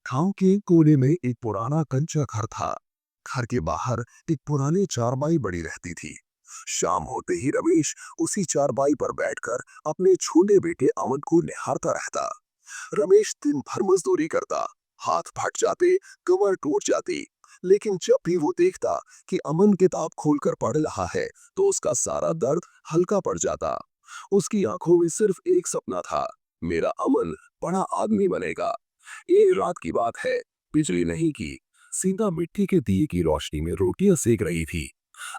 गांव के कोने में एक पुराना कंचा घर था। घर के बाहर एक पुरानी चारपाई बड़ी रहती थी। शाम होते ही रमेश उसी चारपाई पर बैठकर अपने छोटे बेटे अमन को निहारता रहता। रमेश दिन भर मजदूरी करता, हाथ फट जाते, कमर टूट जाती, लेकिन जब भी वो देखता कि अमन किताब खोलकर पढ़ रहा है, तो उसका सारा दर्द हल्का पड़ जाता। उसकी आंखों में सिर्फ एक सपना था, मेरा अमन बड़ा आदमी बनेगा। एक रात की बात है, बिजली नहीं की। सीता मिट्टी के दिए की रोशनी में रोटियां सेक रही थी।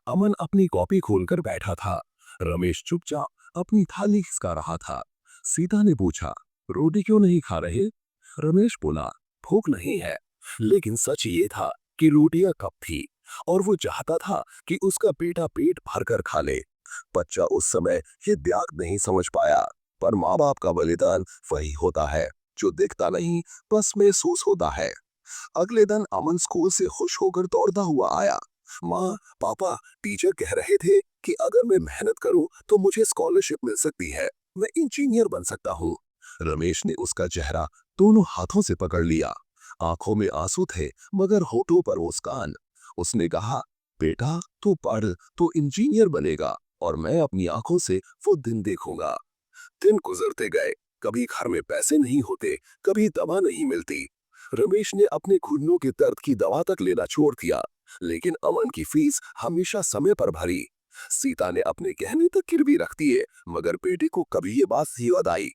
अमन अपनी कॉपी खोलकर बैठा था। रमेश चुपचाप अपनी थाली खिसका रहा था। सीता ने पूछा, रोटी क्यों नहीं खा रहे? रमेश बोला, भूख नहीं है। लेकिन सच ये था कि रोटियां कब थी, और वो चाहता था कि उसका बेटा पेट भरकर खा ले। बच्चा उस समय ये त्याग नहीं समझ पाया, पर माँ बाप का बलिदान वही होता है जो दिखता नहीं, बस महसूस होता है। अगले दिन अमन स्कूल से खुश होकर दौड़ता हुआ आया। माँ, पापा, टीचर कह रहे थे कि अगर मैं मेहनत करूं तो मुझे स्कॉलरशिप मिल सकती है, मैं इंजीनियर बन सकता हूँ। रमेश ने उसका चेहरा दोनों हाथों से पकड़ लिया। आंखों में आंसू थे, मगर होठों पर मुस्कान। उसने कहा, बेटा, तू पढ़ तो इंजीनियर बनेगा, और मैं अपनी आंखों से वो दिन देखूंगा। दिन गुजरते गए। कभी घर में पैसे नहीं होते, कभी दवा नहीं मिलती। रमेश ने अपने घुटनों के दर्द की दवा तक लेना छोड़ दिया, लेकिन अमन की फीस हमेशा समय पर भरी। सीता ने अपने गहने तक गिरवी रख दिए, मगर बेटे को कभी ये बात याद आई।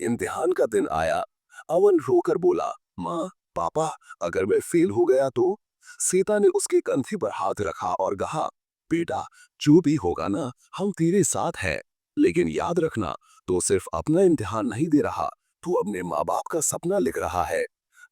इम्तिहान का दिन आया। अमन रोकर बोला, माँ, पापा, अगर मैं फेल हो गया तो? सीता ने उसके कंधे पर हाथ रखा और कहा, बेटा, जो भी होगा ना, हम तेरे साथ हैं। लेकिन याद रखना, तो सिर्फ अपना इम्तिहान नहीं दे रहा, तू अपने माँ बाप का सपना लिख रहा है।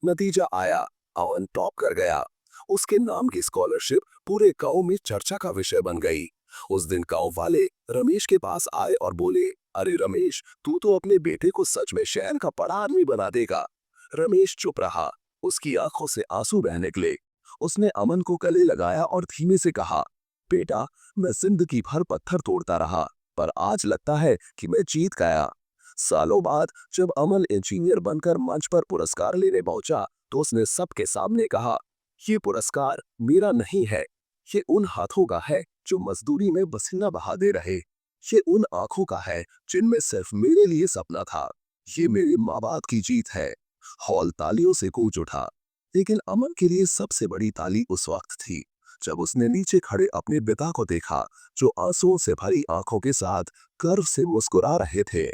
नतीजा आया, अवन टॉप कर गया। उसके नाम की स्कॉलरशिप पूरे गांव में चर्चा का विषय बन गई। उस दिन गांव वाले रमेश के पास आए और बोले, अरे रमेश, तू तो अपने बेटे को सच में शहर का बड़ा आदमी बना देगा। रमेश चुप रहा। उसकी आंखों से आंसू बहने निकले। उसने अमन को गले लगाया और धीमे से कहा, बेटा, मैं जिंदगी भर पत्थर तोड़ता रहा, पर आज लगता है कि मैं जीत गया। सालों बाद जब अमन इंजीनियर बनकर मंच पर पुरस्कार लेने पहुंचा, तो उसने सबके सामने कहा, ये पुरस्कार मेरा नहीं है, ये उन हाथों का है जो मजदूरी में पसीना बहा दे रहे। ये उन आंखों का है जिनमें सिर्फ मेरे लिए सपना था। ये मेरे माँ बाप की जीत है। हॉल तालियों से गूंज उठा। लेकिन अमन के लिए सबसे बड़ी ताली उस वक्त थी, जब उसने नीचे खड़े अपने पिता को देखा, जो आंसुओं से भरी आंखों के साथ गर्व से मुस्कुरा रहे थे।